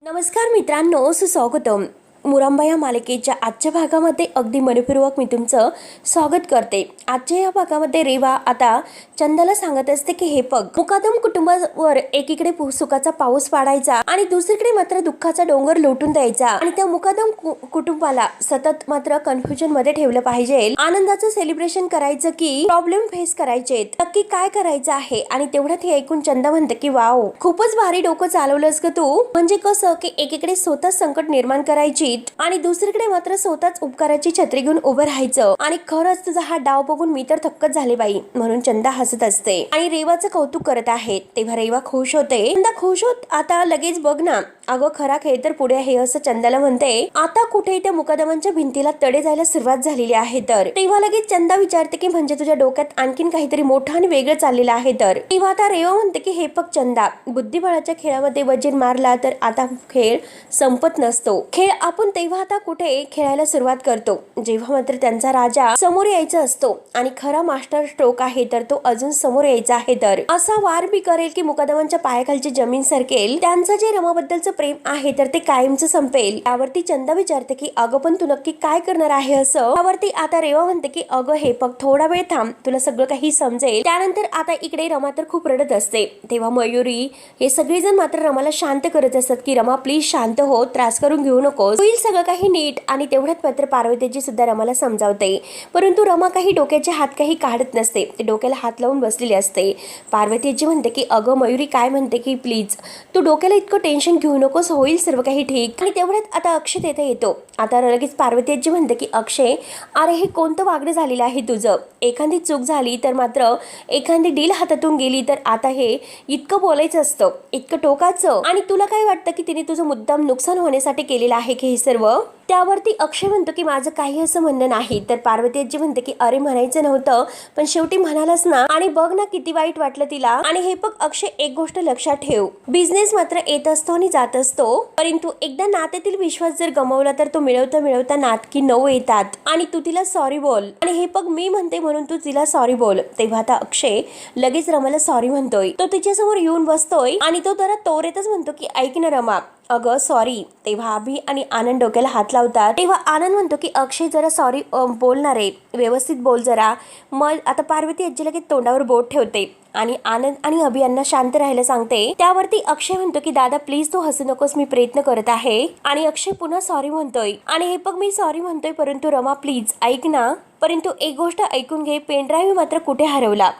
नमस्कार मित्रांनो, सुस्वागतम. मुरंबा या मालिकेच्या आजच्या भागामध्ये अगदी मनपूर्वक मी तुमचं स्वागत करते. आजच्या या भागामध्ये रेवा आता चंदाला सांगत असते की हे बघ, मुकादम कुटुंबावर एकीकडे सुखाचा पाऊस पाडायचा आणि दुसरीकडे मात्र दुःखाचा डोंगर लोटून द्यायचा आणि त्या मुकादम कुटुंबाला सतत मात्र कन्फ्युजन मध्ये ठेवलं पाहिजे. आनंदाचं सेलिब्रेशन करायचं की प्रॉब्लेम फेस करायचे, नक्की काय करायचं आहे. आणि तेवढ्यात हे ऐकून चंदा म्हणते की वाव, खूपच भारी डोकं चालवलंस ग तू. म्हणजे कसं की एकीकडे स्वतःच संकट निर्माण करायची आणि दुसरीकडे मात्र स्वतःच उपकाराची छत्री घेऊन उभं राहायचं. आणि खरंच तुझा हा डाव बघून मी तर थक्कच झाले बाई, म्हणून चंदा हसत असते आणि रेवाचं कौतुक करत आहे. तेव्हा रेवा खुश होते. चंदा खुश होत आता लगेच बघ ना, अगं खरा खेळ तर पुढे आहे असं चंदाला म्हणते. आता कुठे त्या मुकादमांच्या भिंतीला तडे जायला सुरुवात झालेली आहे. तर तेव्हा लगेच चंदा विचारते की म्हणजे तुझ्या डोक्यात आणखीन काहीतरी मोठं आणि वेगळं चाललेलं आहे. तर तेव्हा आता रेवा म्हणते की हे बघ चंदा, बुद्धिबळाच्या खेळामध्ये वजीर मारला तर आता खेळ संपत नसतो. खेळ आपण तेव्हा आता कुठे खेळायला सुरुवात करतो जेव्हा मात्र त्यांचा राजा समोर यायचा असतो आणि खरा मास्टर स्ट्रोक आहे तर तो अजून समोर यायचा आहे. तर असा वार बी करेल की मुकादमांच्या पायाखालची जमीन सरकेल. त्यांचं जे रमाबद्दलचं प्रेम आहे तर ते कायमचं संपेल. त्यावरती चंदा विचारते की अगं पण तू नक्की काय करणार आहे असं. त्यावरती आता रेवा म्हणते की अगं हे बघ, थोडा वेळ थांब, तुला सगळं काही समजेल. त्यानंतर आता इकडे रमा तर खूप रडत असते. तेव्हा मयुरी हे सगळेजण मात्र रमाला शांत करत असतात की रमा प्लीज शांत हो, त्रास करून घेऊ नकोस, होईल सगळं काही नीट. आणि तेवढ्यात मात्र पार्वतीजी सुद्धा रमाला समजावते, परंतु रमा काही डोक्याचे हात काही काढत नसते, ते डोक्याला हात लावून बसलेली असते. पार्वतीजी म्हणते की अगं मयुरी काय म्हणते की प्लीज तू डोक्याला इतकं टेन्शन घेऊ नकोस, होईल सर्व काही ठीक. आणि तेवढ्यात आता अक्षय तेथे येतो. आता लगेच पार्वतीजी म्हणते की अक्षय, अरे हे कोणतं वागणं झालेलं आहे तुझं. एखादी चूक झाली तर मात्र एखादी डील हातातून गेली तर आता हे इतकं बोलायचं असतं, इतकं टोकाचं. आणि तुला काय वाटतं की तिने तुझं मुद्दाम नुकसान होण्यासाठी केलेलं आहे की हे सर्व. त्यावरती अक्षय म्हणतो की माझं काही असं म्हणणं नाही. तर पार्वतीजी म्हणते की अरे म्हणायचं नव्हतं पण शेवटी म्हणालास ना, आणि बघ ना किती वाईट वाटलं तिला. आणि हे बघ अक्षय, एक गोष्ट लक्षात ठेव, बिझनेस मात्र येत असतो आणि जात असतो, परंतु एकदा नात्यातील विश्वास जर गमावला तर तो मिळवता मिळवता नाटकी 9 येतात. आणि तू तिला सॉरी बोल. आणि हे बघ मी म्हणते म्हणून तू तिला सॉरी बोल. तेव्हा आता अक्षय लगेच रमाला सॉरी म्हणतोय. तो तिच्यासमोर येऊन बसतोय आणि तो जरा तोरेतच म्हणतो की ऐक ना रमा, अगं सॉरी. तेव्हा अभि आणि आनंद डोक्याला हात लावतात. तेव्हा आनंद म्हणतो की अक्षय जरा सॉरी बोलणार आहे, व्यवस्थित बोल जरा. मग आता पार्वती आजी लगेच तोंडावर बोट ठेवते आणि आनंद आणि अभि यांना शांत राहायला सांगते. त्यावरती अक्षय म्हणतो की दादा प्लीज तू हसू नकोस, मी प्रयत्न करत आहे. आणि अक्षय पुन्हा सॉरी म्हणतोय. आणि हे बघ मी सॉरी म्हणतोय परंतु रमा प्लीज ऐक ना. परंतु एक गोष्ट ऐकून घे, पेनड्राईव्ह मात्र कुठे हरवला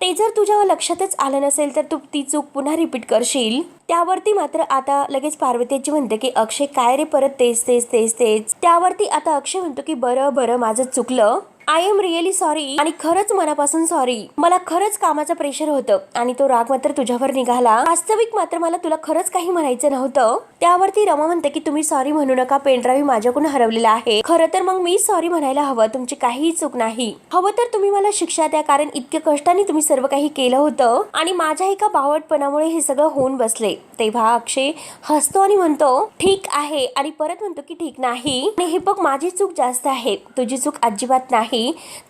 ते जर तुझ्या लक्षातच आलं नसेल तर तू ती चूक पुन्हा रिपीट करशील. त्यावरती मात्र आता लगेच पार्वतीची म्हणते की अक्षय काय रे परत तेच तेच तेच तेच. त्यावरती आता अक्षय म्हणतो की बरं बरं माझं चुकलं, आय एम रिअली सॉरी. आणि खरंच मनापासून सॉरी. मला खरंच कामाचं प्रेशर होतं आणि तो राग मात्र तुझ्यावर निघाला. वास्तविक मात्र मला तुला खरंच काही म्हणायचं नव्हतं. त्यावरती रमा म्हणते की तुम्ही सॉरी म्हणू नका, पेनड्राईव्ह माझ्याकडून हरवलेला आहे. खरं तर मग मी सॉरी म्हणायला हवं, तुमची काहीही चूक नाही. हवं तर तुम्ही मला शिक्षा द्या, कारण इतक्या कष्टाने तुम्ही सर्व काही केलं होतं आणि माझ्या एका बावटपणामुळे हे सगळं होऊन बसले. तेव्हा अक्षय हसतो आणि म्हणतो ठीक आहे आणि परत म्हणतो की ठीक नाही. आणि हे बघ माझी चूक जास्त आहे, तुझी चूक अजिबात नाही.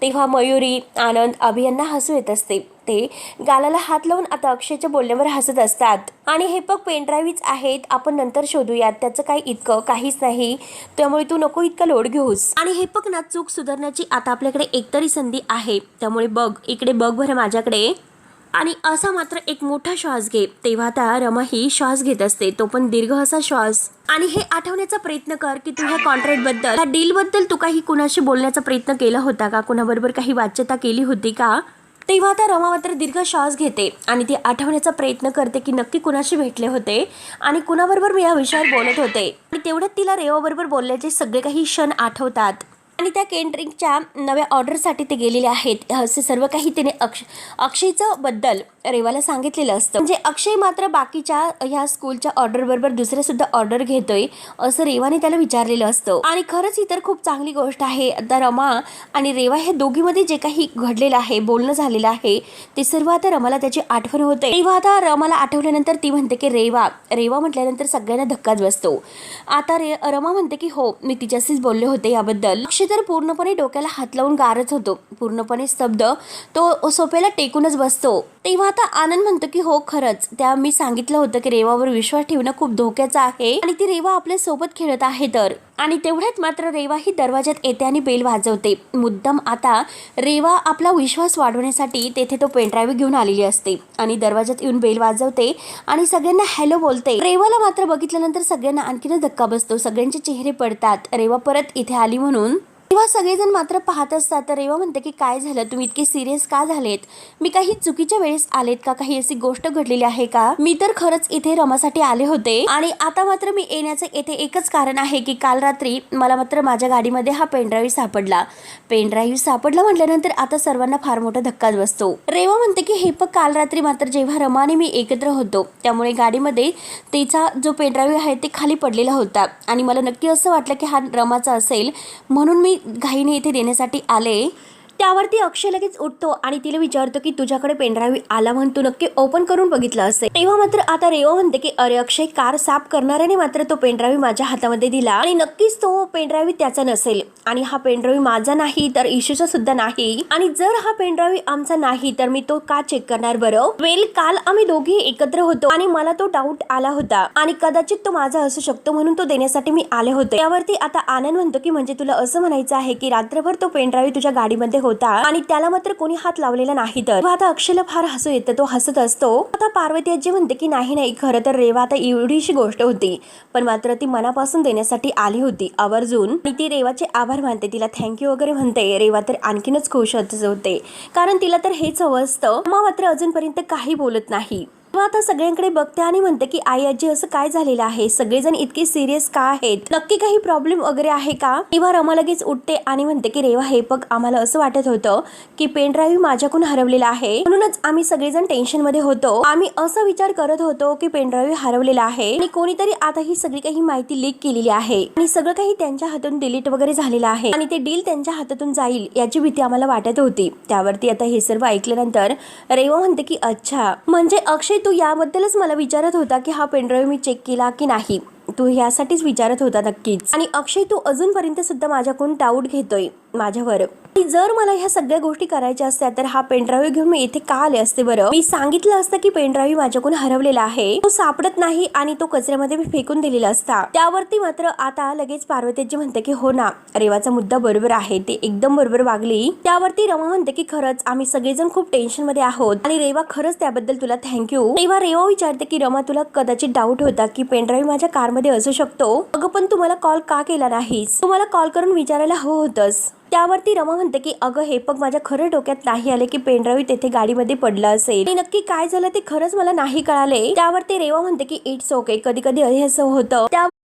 तेव्हा मयुरी, आनंद, अभि यांना हसू येत असते. ते गालाला हात लावून आता अक्षयच्या बोलण्यावर हसत असतात. आणि हे बघ पेनड्राईव्हच आहेत, आपण नंतर शोधूयात, त्याचं काही इतकं काहीच नाही, त्यामुळे तू नको इतका लोड घेऊस. आणि हे बघ ना, चूक सुधारण्याची आता आपल्याकडे एकतरी संधी आहे, त्यामुळे बघ इकडे बघ बरं माझ्याकडे. आणि असा मात्र एक मोठा श्वास घे. तेव्हा आता रमा ही श्वास घेत असते, तो पण दीर्घ असा श्वास. आणि हे आठवण्याचा प्रयत्न कर की तू ह्या कॉन्ट्रॅक्ट बद्दल, ह्या डील बद्दल तू काही कुणाशी बोलण्याचा प्रयत्न केला होता का, कुणाबरोबर काही वाच्यता केली होती का. तेव्हा आता रमा मात्र दीर्घ श्वास घेते आणि ती आठवण्याचा प्रयत्न करते की नक्की कुणाशी भेटले होते आणि कुणाबरोबर मी या विषयावर बोलत होते. आणि तेवढ्यात तिला रेवाबरोबर बोलल्याचे सगळे काही क्षण आठवतात. आणि त्या केटरिंगच्या नव्या ऑर्डरसाठी ते गेलेले आहेत, असे सर्व काही तिने अक्षयचं बद्दल रेवाला सांगितलेलं असतं. म्हणजे अक्षय मात्र बाकीच्या ह्या स्कूलच्या ऑर्डर बरोबर दुसऱ्या सुद्धा ऑर्डर घेतोय असं रेवाने त्याला विचारलेलं असतं. आणि खरंच ही तर खूप चांगली गोष्ट आहे. आता रमा आणि रेवा ह्या दोघीमध्ये जे काही घडलेलं आहे, बोलणं झालेलं आहे, ते सर्व आता रमाला त्याची आठवण होते. तेव्हा आता रमाला आठवल्यानंतर ती म्हणते की रेवा रेवा म्हटल्यानंतर सगळ्यांना धक्काच बसतो. आता रमा म्हणते की हो मी तिच्याशीच बोलले होते याबद्दल. अक्षय तर पूर्णपणे डोक्याला हात लावून गारच होतो, पूर्णपणे स्तब्ध, तो सोफ्याला टेकूनच बसतो. तेव्हा आता आनंद म्हणतो की हो खरंच, त्या मी सांगितलं होतं की रेवावर विश्वास ठेवणं खूप धोक्याचं आहे आणि ती रेवा आपल्या सोबत खेळत आहे तर. आणि तेवढ्यात मात्र रेवा ही दरवाजात येते आणि बेल वाजवते. मुद्दाम आता रेवा आपला विश्वास वाढवण्यासाठी तेथे तो पेनड्राईव्ह घेऊन आलेली असते आणि दरवाजात येऊन बेल वाजवते आणि सगळ्यांना हॅलो बोलते. रेवाला मात्र बघितल्यानंतर सगळ्यांना आणखीन धक्का बसतो. सगळ्यांचे चेहरे पडतात रेवा परत इथे आली म्हणून. तेव्हा सगळेजण मात्र पाहत असतात तर रेवा म्हणते की काय झालं, तुम्ही इतके सिरियस का झालेत? मी काही चुकीच्या वेळेस आलेत का? काही अशी गोष्ट घडलेली आहे का? मी तर खरंच इथे रमासाठी आले होते आणि आता मात्र मी येण्याचं येथे एकच कारण आहे की काल रात्री मला मात्र माझ्या गाडीमध्ये हा पेनड्राईव्ह सापडला. पेनड्राईव्ह सापडला म्हटल्यानंतर आता सर्वांना फार मोठा धक्काच बसतो. रेवा म्हणते की हे काल रात्री मात्र जेव्हा रमा आणि मी एकत्र होतो त्यामुळे गाडीमध्ये तिचा जो पेनड्राईव्ह आहे ते खाली पडलेला होता आणि मला नक्की असं वाटलं की हा रमाचा असेल म्हणून मी घाईने इथे देण्यासाठी आले. त्यावरती अक्षय लगेच उठतो आणि तिला विचारतो की तुझ्याकडे पेनड्राईव्ह आला म्हणून तू नक्की ओपन करून बघितलं असेल. तेव्हा मात्र आता रेवा म्हणते की अरे अक्षय, कार साफ करणाऱ्याने मात्र तो पेनड्राईव्ह माझ्या हातामध्ये दिला आणि नक्कीच तो पेनड्राईव्ह त्याचा नसेल आणि हा पेनड्राईव्ह माझा नाही तर इशूचा सुद्धा नाही आणि जर हा पेनड्राईव्ह आमचा नाही तर मी तो का चेक करणार बरं? वेल, काल आम्ही दोघे एकत्र होतो आणि मला तो डाऊट आला होता आणि कदाचित तो माझा असू शकतो म्हणून तो देण्यासाठी मी आले होते. त्यावरती आता आनंद म्हणतो की म्हणजे तुला असं म्हणायचं आहे की रात्रभर तो पेनड्राईव्ह तुझ्या गाडीमध्ये होता आणि त्याला मात्र कोणी हात लावलेला नाही तर? आता अक्षयला फार हसू येतं, तो हसत असतो. आता पार्वती आजी म्हणते की नाही खरं तर रेवा आता एवढीशी गोष्ट होती पण मात्र ती मनापासून देण्यासाठी आली होती आवर्जून आणि ती रेवाचे आभार मानते, तिला थँक्यू वगैरे म्हणते. रेवा तर आणखीनच खुश होते कारण तिला तर हेच हवं असतं. मात्र अजूनपर्यंत काही बोलत नाही. आता सगळ्यांकडे बघते आणि म्हणते की आई आजी असं काय झालेलं आहे? सगळेजण इतके सिरियस का आहेत? नक्की काही प्रॉब्लेम वगैरे आहे का? तेव्हा रमा लगेच उठते आणि म्हणते की रेवा हे बघ, आम्हाला असं वाटत होतं की पेनड्राईव्ह माझ्याकडून हरवलेला आहे म्हणूनच आम्ही सगळेजण टेन्शन मध्ये होतो. आम्ही असा विचार करत होतो की पेनड्राईव्ह हरवलेला आहे आणि कोणीतरी आता ही सगळी काही माहिती लीक केलेली आहे आणि सगळं काही त्यांच्या हातून डिलीट वगैरे झालेलं आहे आणि ते डील त्यांच्या हातातून जाईल याची भीती आम्हाला वाटत होती. त्यावरती आता हे सर्व ऐकल्यानंतर रेवा म्हणते की अच्छा, म्हणजे अक्षय तू याबद्दलच मला विचारत होता की हा पेनड्राईव्ह मी चेक केला की नाही? तू यासाठीच विचारत होता नक्कीच. आणि अक्षय तू अजूनपर्यंत सुद्धा माझ्याकडून डाऊट घेतोय माझ्यावर. जर मला ह्या सगळ्या गोष्टी करायच्या असत्या तर हा पेनड्राईव्ह घेऊन मी इथे का आले असते बरं? मी सांगितलं असतं की पेनड्राईव्ह माझ्याकडून हरवलेला आहे, तो सापडत नाही आणि तो कचऱ्यामध्ये मी फेकून दिलेला असता. त्यावरती मात्र आता लगेच पार्वतीजी म्हणते की हो ना, रेवाचा मुद्दा बरोबर आहे, ते एकदम बरोबर वागली. त्यावरती रमा म्हणते की खरंच आम्ही सगळेजण खूप टेन्शन मध्ये आहोत आणि रेवा खरंच त्याबद्दल तुला थँक्यू. तेव्हा रेवा विचारते की रमा तुला कदाचित डाऊट होता की पेनड्राईव्ह माझ्या कारमध्ये असू शकतो, अगं पण तुम्हाला कॉल का केला नाहीस? तुम्हाला कॉल करून विचारायला हवं होतंस. त्यावरती रमा म्हणते की अगं हे बघ, माझ्या खरं डोक्यात नाही आले की पेनड्राईव्ह तेथे गाडीमध्ये पडला असेल आणि नक्की काय झालं ते खरंच मला नाही कळाले. त्यावरती रेवा म्हणते की इट्स ओके, कधी कधी असं होतं.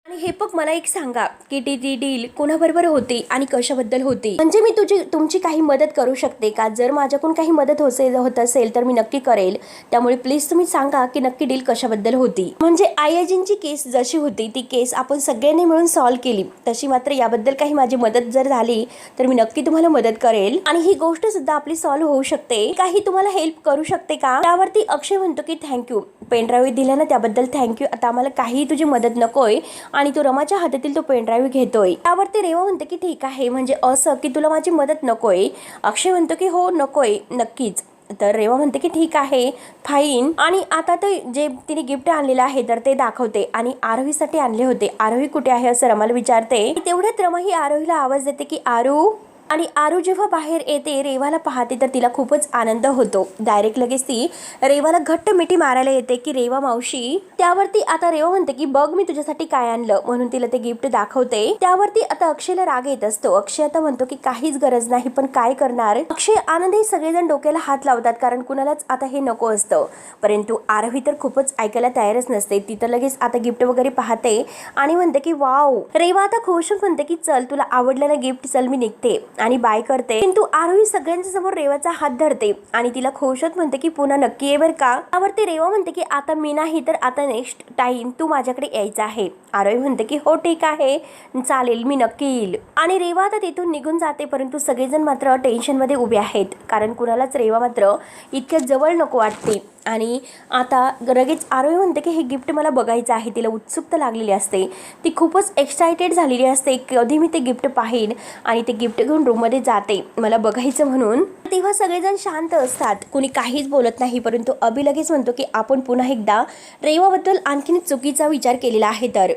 आणि हे बघ, मला एक सांगा की ती डील कोणाबरोबर होती आणि कशाबद्दल होती? म्हणजे मी तुमची काही मदत करू शकते का? जर माझ्याकडून काही मदत होत असेल तर मी नक्की करेल. त्यामुळे प्लीज तुम्ही सांगा की नक्की डील कशाबद्दल होती. म्हणजे आईजींची केस जशी होती ती केस आपण सगळ्यांनी मिळून सॉल्व्ह केली, तशी मात्र याबद्दल काही माझी मदत जर झाली तर मी नक्की तुम्हाला मदत करेल आणि ही गोष्ट सुद्धा आपली सॉल्व्ह होऊ शकते. काही तुम्हाला हेल्प करू शकते का? त्यावरती अक्षय म्हणतो की थँक्यू, पेनड्राईव्ह दिला ना त्याबद्दल थँक्यू. आता आम्हाला काही तुझी मदत नकोय आणि तो रमाच्या हातातील तो पेनड्राईव्ह घेतोय. त्यावरती रेवा म्हणते की ठीक आहे, म्हणजे असं की तुला माझी मदत नकोय? अक्षय म्हणतो की हो नकोय नक्कीच. तर रेवा म्हणते की ठीक आहे, फाईन. आणि आता ते जे तिने गिफ्ट आणलेलं आहे तर ते दाखवते आणि आरोहीसाठी आणले होते. आरोही कुठे आहे असं रमाला विचारते. तेवढ्यात रमा ही आरोहीला आवाज देते की आरू. आणि आरू जेव्हा बाहेर येते रेवाला पाहते तर तिला खूपच आनंद होतो. डायरेक्ट लगेच ती रेवाला घट्ट मिठी मारायला येते की रेवा मावशी. त्यावरती आता रेवा म्हणते की बघ मी तुझ्यासाठी काय आणलं, म्हणून तिला ते गिफ्ट दाखवते. त्यावरती आता अक्षयला राग येत असतो. अक्षय आता म्हणतो की काहीच गरज नाही, पण काय करणार? अक्षय आनंद हे सगळेजण डोक्याला हात लावतात कारण कुणालाच आता हे नको असतं, परंतु आरोही तर खूपच ऐकायला तयारच नसते. ती तर लगेच आता गिफ्ट वगैरे पाहते आणि म्हणते की वाव. रेवा आता खुश म्हणते की चल तुला आवडलेलं गिफ्ट, चल मी निघते आणि बाय करते. किंतु आरोही सगळ्यांच्या समोर रेवाचा हात धरते आणि तिला खुशत म्हणते की पुन्हा नक्की ये बर का? त्यावरती रेवा म्हणते की आता मी नाही तर आता नेक्स्ट टाइम तू माझ्याकडे यायचं आहे. आरोही म्हणते की हो ठीक आहे चालेल, मी नक्की येईल. आणि रेवा आता तिथून निघून जाते. परंतु सगळेजण मात्र टेन्शन मध्ये उभे आहेत कारण कुणालाच रेवा मात्र इतक्या जवळ नको वाटते. आणि आता लगेच आरोही म्हणते की हे गिफ्ट मला बघायचं आहे. तिला उत्सुकता लागलेली असते, ती खूपच एक्सायटेड झालेली असते, कधी मी ते गिफ्ट पाहीन आणि ते गिफ्ट घेऊन रूममध्ये जाते मला बघायचं म्हणून. तेव्हा सगळेजण शांत असतात, कोणी काहीच बोलत नाही. परंतु अभि लगेच म्हणतो की आपण पुन्हा एकदा रेवाबद्दल आणखीन चुकीचा विचार केलेला आहे. तर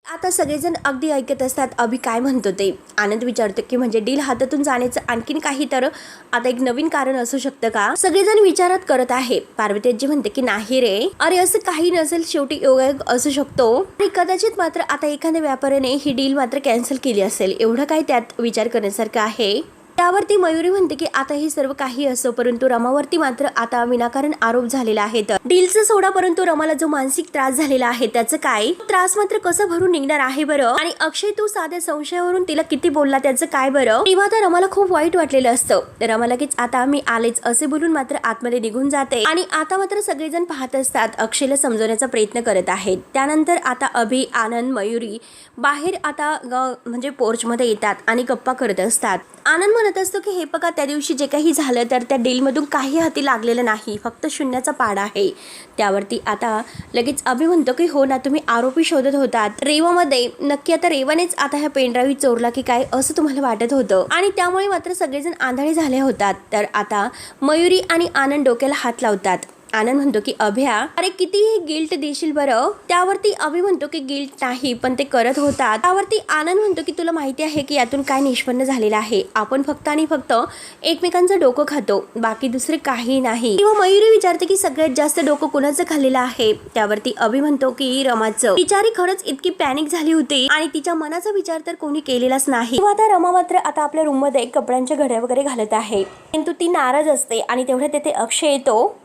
आता सगळेजण अगदी ऐकत असतात अभि काय म्हणतो ते. आनंद विचारतो की म्हणजे डील हातातून जाण्याचं आणखीन काही तर आता एक नवीन कारण असू शकतं का. सगळेजण विचारात करत आहे. पार्वती आजी म्हणते की नाही रे, अरे असं काही नसेल, शेवटी योगायोग असू शकतो आणि कदाचित मात्र आता एखाद्या व्यापाऱ्याने ही डील मात्र कॅन्सल केली असेल, एवढं काय त्यात विचार करण्यासारखं आहे. त्यावरती मयुरी म्हणते की आता हे सर्व काही असो, परंतु रमावरती मात्र आता विनाकारण आरोप झालेला आहे. तर डीलचं सोडा, परंतु रमाला जो मानसिक त्रास झालेला आहे त्याचं काय, त्रास मात्र कसं भरून निघणार आहे बरं. आणि अक्षय तू साध्या संशयावरून तिला किती बोलला त्याचं काय बरं. तेव्हा तर रमाला खूप वाईट वाटलेलं असतं. रमा लगेच आता मी आलेच असे बोलून मात्र आतमध्ये निघून जाते. आणि आता मात्र सगळेजण पाहत असतात, अक्षयला समजवण्याचा प्रयत्न करत आहेत. त्यानंतर आता अभि, आनंद, मयुरी बाहेर आता म्हणजे पोर्चमध्ये येतात आणि गप्पा करत असतात. आनंद म्हणत असतो की हे बघा, त्या दिवशी जे काही झालं तर त्या डीलमधून काही हाती लागलेलं नाही, फक्त शून्याचा पाडा आहे. त्यावरती आता लगेच अभि म्हणतो की हो ना, तुम्ही आरोपी शोधत होतात रेवामध्ये, नक्की आता रेवानेच आता ह्या पेनड्राईव्ह चोरला की काय असं तुम्हाला वाटत होतं आणि त्यामुळे मात्र सगळेजण आंधळे झाले होतात. तर आता मयुरी आणि आनंद डोक्याला हात लावतात. आनंद म्हणतो की अभ्या, अरे कितीही गिल्ट देशील बरं. त्यावरती अभि म्हणतो की गिल्ट नाही, पण ते करत होतात. त्यावरती आनंद म्हणतो की तुला माहिती आहे की यातून काय निष्पन्न झालेलं आहे, आपण फक्त आणि फक्त एकमेकांचं डोकं खातो, बाकी दुसरे काही नाही. किंवा मयुरी विचारते की सगळ्यात जास्त डोकं कुणाचं खाल्लेलं आहे. त्यावरती अभि म्हणतो की रमाचं. बिचारी खरंच इतकी पॅनिक झाली होती आणि तिच्या मनाचा विचार तर कोणी केलेलाच नाही. किंवा आता रमा मात्र आता आपल्या रूम मध्ये कपड्यांच्या घड्या वगैरे घालत आहे, परंतु ती नाराज असते आणि तेवढ्या तेथे अक्षय येतो.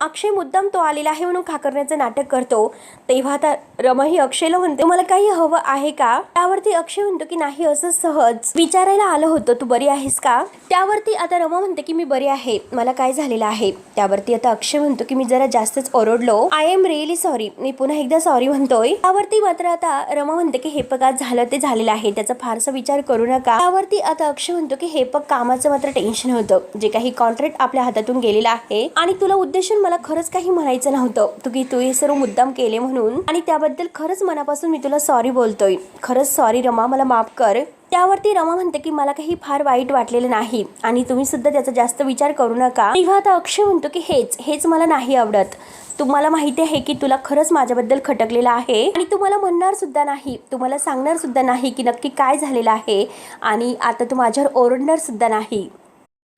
अक्षय मुद्दाम तो आलेला आहे म्हणून खाकरण्याचं नाटक करतो. तेव्हा आता रमा ही अक्षयला म्हणते मला काही हवं आहे का. त्यावरती अक्षय म्हणतो की नाही, असं सहज विचारायला आलं होतं, तू बरी आहेस का. त्यावरती आता रमा म्हणते की मी बरी आहे, मला काय झालेलं आहे. त्यावरती आता अक्षय म्हणतो की मी जरा जास्तच ओरडलो, आय एम रिअली सॉरी, मी पुन्हा एकदा सॉरी म्हणतोय. त्यावरती मात्र आता रमा म्हणते की हे पग झालं ते झालेलं आहे, त्याचा फारसा विचार करू नका. त्यावरती आता अक्षय म्हणतो की हे पग कामाचं मात्र टेन्शन होतं, जे काही कॉन्ट्रॅक्ट आपल्या हातातून गेलेलं आहे आणि तुला उद्देशून मला खरंच काही म्हणायचं नव्हतं, तू हे सर्व मुद्दाम केले म्हणून, आणि त्याबद्दल खरंच मनापासून मी तुला सॉरी बोलतोय. खरंच सॉरी रमा, मला माफ कर. त्यावरती रमा म्हणते की मला काही फार वाईट वाटलेलं नाही आणि तुम्ही सुद्धा त्याचा जास्त विचार करू नका. तेव्हा आता अक्षय म्हणतो की हेच मला नाही आवडत. तुम्हाला माहिती आहे की तुला खरंच माझ्याबद्दल खटकलेलं आहे आणि तू मला म्हणणार सुद्धा नाही, तू मला सांगणार सुद्धा नाही की नक्की काय झालेलं आहे आणि आता तू माझ्यावर ओरडणार सुद्धा नाही.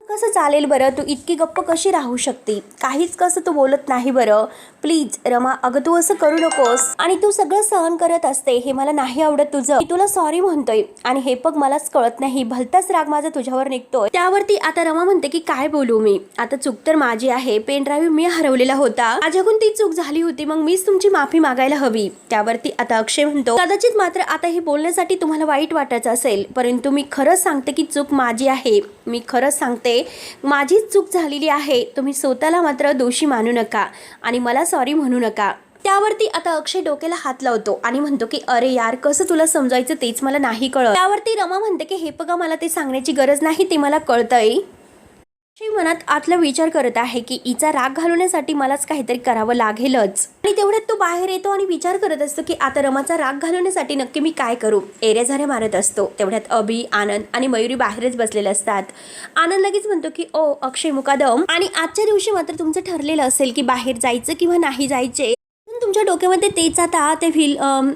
कसं चालेल बरं, तू इतकी गप्प कशी राहू शकते, काहीच कसं तू बोलत नाही बरं. प्लीज रमा, अगं तू असं करू नकोस आणि तू सगळं सहन करत असते, हे मला नाही आवडत तुझं. मी तुला सॉरी म्हणतोय आणि हे पग मलाच कळत नाही, भलताच राग माझा तुझ्यावर निघतोय. त्यावरती आता रमा म्हणते की काय बोलू मी, आता चूक तर माझी आहे, पेन ड्राईव्ह मी हरवलेला होता, माझ्याकडून ती चूक झाली होती, मग मीच तुमची माफी मागायला हवी. त्यावरती आता अक्षय म्हणतो कदाचित मात्र आता हे बोलण्यासाठी तुम्हाला वाईट वाटत असेल, परंतु मी खरंच सांगते की चूक माझी आहे, मी खरंच सांगते माझीच चूक झालेली आहे. तुम्ही स्वतःला मात्र दोषी मानू नका आणि मला सॉरी म्हणू नका. त्यावरती आता अक्षय डोक्याला हात लावतो आणि म्हणतो की अरे यार, कसं तुला समजायचं तेच मला नाही कळत. त्यावरती रमा म्हणते की हे बघा, मला ते सांगण्याची गरज नाही, ते मला कळतंय. मनात आतला विचार करत आहे की हिचा राग घालवण्यासाठी मलाच काहीतरी करावं लागेलच. आणि तेवढ्यात तो बाहेर येतो आणि विचार करत असतो की आता रमाचा राग घालवण्यासाठी नक्की मी काय करू. एऱ्या झाऱ्या मारत असतो. तेवढ्यात अभि, आनंद आणि मयुरी बाहेरच बसलेले असतात. आनंद लगेच म्हणतो की ओ अक्षय मुकादम, आणि आजच्या दिवशी मात्र तुमचं ठरलेलं असेल की बाहेर जायचं किंवा नाही जायचे, तुमच्या डोक्यामध्ये तेच आता ते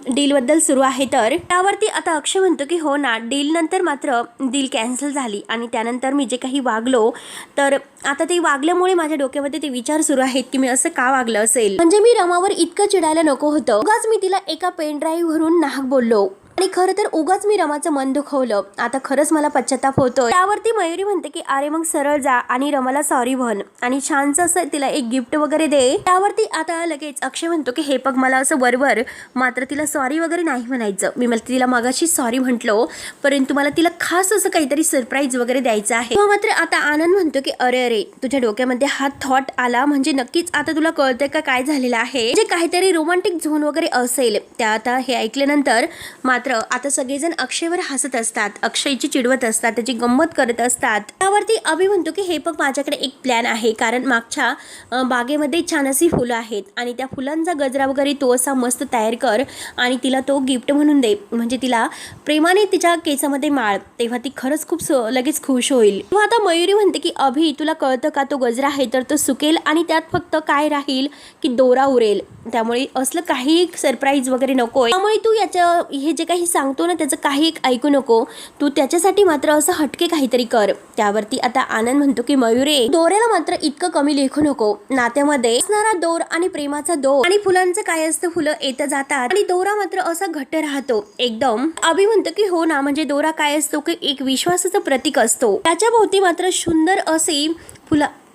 डील बद्दल सुरू आहे. तर त्यावरती आता अक्षय म्हणतो की हो ना, डील नंतर मात्र डील कॅन्सल झाली आणि त्यानंतर मी जे काही वागलो, तर आता ते वागल्यामुळे माझ्या डोक्यामध्ये ते विचार सुरू आहेत की मी असं का वागलं असेल. म्हणजे मी रमावर इतकं चिडायला नको होतं, उगाच मी तिला एका पेन ड्राईव्ह वरून नाहक बोललो आणि खरं तर उगाच मी रमाचं मन दुखवलं. आता खरंच मला पश्चाताप होतोय. त्यावरती मयुरी म्हणते की अरे मग सरळ जा आणि रमाला सॉरी म्हण आणि छानच असं तिला एक गिफ्ट वगैरे दे. त्यावरती आता लगेच अक्षय म्हणतो की हे बघ, मला असं वरवर मात्र तिला सॉरी वगैरे नाही म्हणायचं. मी मला तिला मगाशी सॉरी म्हटलो, परंतु मला तिला खास असं काहीतरी सरप्राईज वगैरे द्यायचं आहे. मात्र आता आनंद म्हणतो की अरे तुझ्या डोक्यामध्ये हा थॉट आला म्हणजे नक्कीच आता तुला कळतंय का काय झालेलं आहे, जे काहीतरी रोमॅन्टिक झोन वगैरे असेल. त्या आता हे ऐकल्यानंतर मात्र मात्र आता सगळेजण अक्षयवर हसत असतात, अक्षयची चिडवत असतात, त्याची गंमत करत असतात. त्यावरती अभि म्हणतो की हे बघ माझ्याकडे एक प्लॅन आहे, कारण मागच्या बागेमध्ये छान अशी फुलं आहेत आणि त्या फुलांचा गजरा वगैरे तो असा मस्त तयार कर आणि तिला तो गिफ्ट म्हणून दे, म्हणजे तिला प्रेमाने तिच्या केसामध्ये माळ, तेव्हा ती खरंच खूप लगेच खुश होईल. तेव्हा आता मयुरी म्हणते की अभि तुला कळतं का, तो गजरा आहे तर तो सुकेल आणि त्यात फक्त काय राहील की दोरा उरेल, त्यामुळे असलं काही सरप्राईज वगैरे नको, त्यामुळे तू याचं हे जे काही सांगतो ना त्याचं काही ऐकू नको, तू त्याच्यासाठी मात्र असं हटके काहीतरी कर. त्यावरती आता आनंद म्हणतो की मयुरे दोऱ्याला मात्र इतकं कमी लेखू नको, नात्यामध्ये असणारा दोर आणि प्रेमाचा दोर आणि फुलांचं काय असतं, फुलं येत जातात आणि दोरा मात्र असा घट्ट राहतो एकदम. अभि म्हणतो की हो ना, म्हणजे दोरा काय असतो की एक विश्वासाचं प्रतीक असतो, त्याच्या भोवती मात्र सुंदर अशी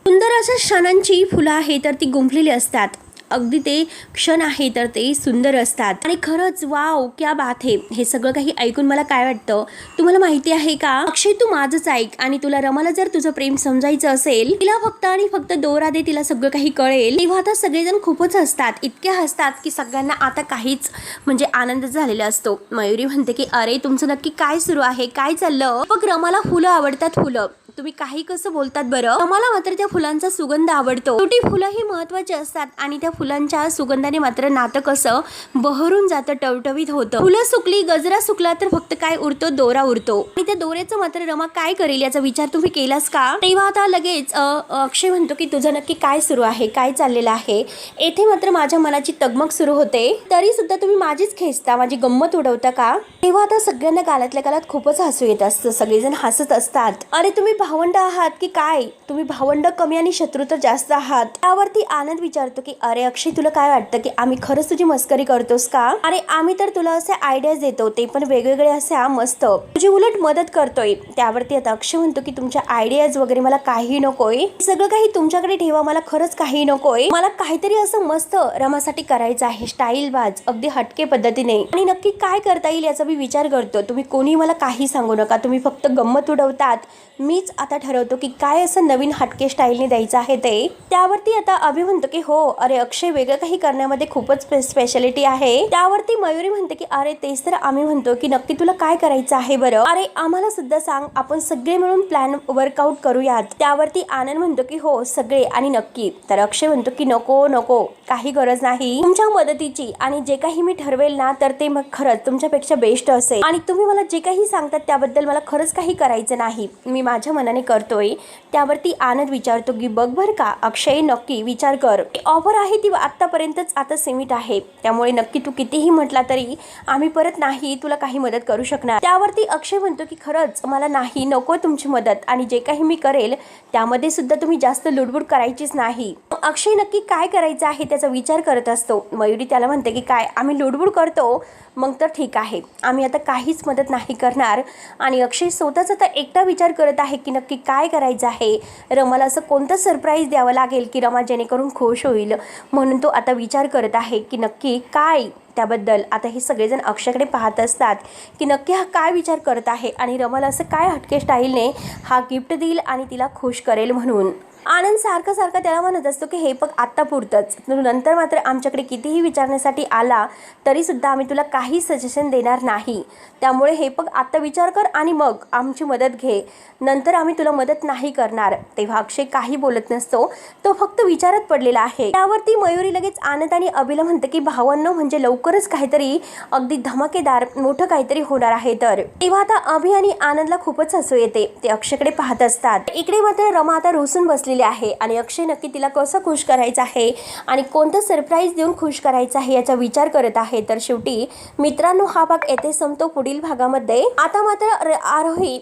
सुंदर अशा क्षणांची फुलं आहे तर ती गुंफलेली असतात, अगदी ते क्षण आहे तर ते सुंदर असतात. आणि खरंच वाव क्या बात है. हे सगळं काही ऐकून मला काय वाटतं, तुम्हाला माहिती आहे का अक्षय, तू माझंच ऐक आणि तुला रमाला जर तुझं प्रेम समजायचं असेल, तिला फक्त आणि फक्त दोरा दे, तिला सगळं काही कळेल. तेव्हा आता सगळेजण खूपच हसतात, इतके हसतात की सगळ्यांना आता काहीच म्हणजे आनंद झालेला असतो. मयुरी म्हणते की अरे तुमचं नक्की काय सुरू आहे, काय चाललं. बघ रमाला फुलं आवडतात, फुलं तुम्ही काही कसं बोलतात बरं, मला मात्र त्या फुलांचा सुगंध आवडतो. छोटी फुलं ही महत्वाची असतात आणि त्या फुलांच्या सुगंधाने मात्र नातं कसं बहरून जातं, टवटवीत होतं. फुलं सुकली, गजरा सुकला तर फक्त काय उरतो, दोरा उरतो. आणि त्या दोऱ्याचं मात्र रमा काय करेल याचा विचार तुम्ही केलास का. तेव्हा आता लगेच अक्षय म्हणतो की तुझं नक्की काय सुरू आहे, काय चाललेलं आहे. येथे मात्र माझ्या मनाची तगमग सुरू होते, तरी सुद्धा तुम्ही माझीच खेचता, माझी गंमत उडवता का. तेव्हा आता सगळ्यांना गालातल्या गालात खूपच हसू येत असतं, सगळेजण हसत असतात. अरे तुम्ही भावंड आहात की काय, तुम्ही भावंड कमी आणि शत्रू तर जास्त आहात. त्यावरती आनंद विचारतो की अरे अक्षय तुला काय वाटतं की आम्ही खरंच तुझी मस्करी करतोस का. अरे आम्ही तर तुला असे आयडियाज देतो, ते पण वेगवेगळे असे मस्त, तुझी उलट मदत करतोय. त्यावरती आता अक्षय म्हणतो की तुमच्या आयडियाज वगैरे मला काही नकोय, सगळं काही तुमच्याकडे ठेवा, मला खरंच काही नकोय. मला काहीतरी असं मस्त रमासाठी करायचं आहे, स्टाईल बाज, अगदी हटके पद्धतीने. आणि नक्की काय करता येईल याचा मी विचार करतो. तुम्ही कोणी मला काही सांगू नका, तुम्ही फक्त गंमत उडवतात. मीच आता ठरवतो की काय असं नवीन हटके स्टाईलने द्यायचं आहे ते. त्यावरती आता अभि म्हणतो की हो अरे अक्षय वेगळं काही करण्यामध्ये खूपच स्पेशालिटी आहे. त्यावरती मयुरी म्हणते की अरे तेच तर आम्ही म्हणतो की नक्की तुला काय करायचं आहे बरं, अरे आम्हाला सुद्धा सांग, आपण सगळे मिळून प्लॅन वर्कआउट करूयात. त्यावरती आनंद म्हणतो की हो सगळे आणि नक्की. तर अक्षय म्हणतो की नको नको, काही गरज नाही तुमच्या मदतीची, आणि जे काही मी ठरवेल ना तर ते मग खरंच तुमच्यापेक्षा बेस्ट असेल, आणि तुम्ही मला जे काही सांगतात त्याबद्दल मला खरंच काही करायचं नाही, मी माझ्या मनाने करतोय. त्यावरती आनंद विचारतो की बघ बर का अक्षय, नक्की विचार कर, ऑफर आहे ती आतापर्यंतच आता सीमित आहे, त्यामुळे नक्की तू कितीही म्हटला तरी आम्ही परत नाही तुला काही मदत करू शकणार. त्यावरती अक्षय म्हणतो की खरंच मला नाही, नको तुमची मदत, आणि जे काही मी करेल त्यामध्ये सुद्धा तुम्ही जास्त लुडबुड करायचीच नाही. अक्षय नक्की काय करायचं आहे त्याचा विचार करत असतो. मयुरी त्याला म्हणते की काय आम्ही लुडबुड करतो, मग तर ठीक आहे, आम्ही आता काहीच मदत नाही करणार. आणि अक्षय स्वतःच आता एकटा विचार करत आहे की नक्की काय करायचं आहे, रमाला असं कोणतं सरप्राईज द्यावं लागेल की रमा जेणेकरून खुश होईल, म्हणून तो आता विचार करत आहे की नक्की काय त्याबद्दल. आता हे सगळेजण अक्षयकडे पाहत असतात की नक्की हा काय विचार करत आहे आणि रमाला असं काय हटके स्टाईलने हा गिफ्ट देईल आणि तिला खुश करेल म्हणून. आनंद सारखा सारखा त्याला म्हणत असतो की हे बघ आत्ता पुरतंच, नंतर मात्र आमच्याकडे कितीही विचारण्यासाठी आला तरी सुद्धा आम्ही तुला काही सजेशन देणार नाही, त्यामुळे हे बघ आत्ता विचार कर आणि मग आमची मदत घे, नंतर आम्ही तुला मदत नाही करणार. तेव्हा अक्षय काही बोलत नसतो, तो फक्त विचारात पडलेला आहे. त्यावरती मयुरी लगेच आनंद आणि अभिला म्हणते की भावांनो, म्हणजे लवकरच काहीतरी अगदी धमाकेदार मोठं काहीतरी होणार आहे. तर तेव्हा आता अभि आणि आनंदला खूपच हसू येते, ते अक्षयकडे पाहत असतात. इकडे मात्र रमा आता रुसून बसलेली आहे आणि अक्षय नक्की तिला कसं खुश करायचं आहे आणि कोणतं सरप्राईज देऊन खुश करायचं आहे याचा विचार करत आहे. तर शेवटी मित्रांनो हा भाग येथे संपतो. पुढील भागामध्ये आता मात्र आरोही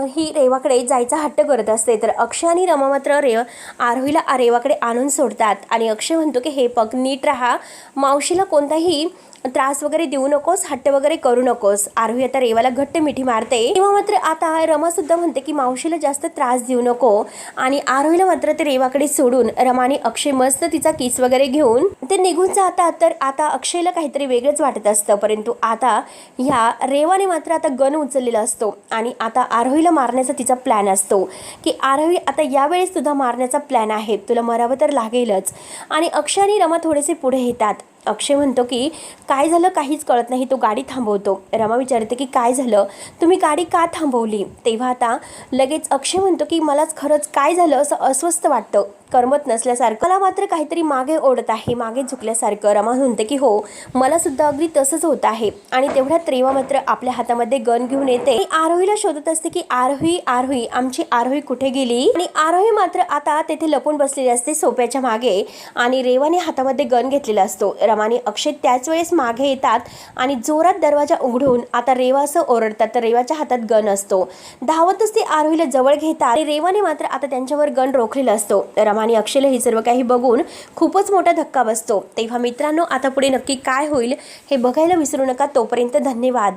ही रेवाकडे जायचा हट्ट करत असते, तर अक्षय आणि रमा मात्र आरोहीला रेवाकडे आणून सोडतात आणि अक्षय म्हणतो की हे बघ नीट राहा, मावशीला कोणताही त्रास वगैरे देऊ नकोस, हट्ट वगैरे करू नकोस. आरोही आता रेवाला घट्ट मिठी मारते. तेव्हा मात्र आता रमा सुद्धा म्हणते की मावशीला जास्त त्रास देऊ नको, आणि आरोहीला मात्र ते रेवाकडे सोडून रमा आणि अक्षय मस्त तिचा किस वगैरे घेऊन ते निघून जातात. तर आता अक्षयला काहीतरी वेगळंच वाटत असतं, परंतु आता ह्या रेवाने मात्र आता गन उचललेला असतो आणि आता आरोहीला मारण्याचा तिचा प्लॅन असतो की आरोही आता यावेळेस सुद्धा मारण्याचा प्लॅन आहे, तुला मरावं तर लागेलच. आणि अक्षय आणि रमा थोडेसे पुढे येतात अक्षय म्हणतो की काय झालं काहीच कळत नाही. तो गाडी थांबवतो. रमा विचारते की काय झालं, तुम्ही गाडी का थांबवली. तेव्हा आता लगेच अक्षय म्हणतो की मलाच खरंच काय झालं असं अस्वस्थ वाटतं, करमत नसल्यासारखं, मला मात्र काहीतरी मागे ओढत आहे, मागे झुकल्यासारखं. रमा म्हणते की हो मला सुद्धा अगदी तसंच होत आहे. आणि तेवढ्यात रेवा मात्र आपल्या हातामध्ये गन घेऊन येते. आरोहीला शोधत असते की आरोही आरोही आमची आरोही कुठे गेली. आणि आरोही मात्र आता तेथे लपून बसलेली असते सोप्याच्या मागे आणि रेवाने हातामध्ये गन घेतलेला असतो. रमाने अक्षय त्याच वेळेस मागे येतात आणि जोरात दरवाजा उघडून आता रेवा असं ओरडतात. तर रेवाच्या हातात गन असतो. धावतच ते आरोहीला जवळ घेतात आणि रेवाने मात्र आता त्यांच्यावर गन रोखलेला असतो. रमा आणि अक्षयला हे सर्व काही बघून खूपच मोठा धक्का बसतो. तेव्हा मित्रांनो आता पुढे नक्की काय होईल हे बघायला विसरू नका. तोपर्यंत धन्यवाद.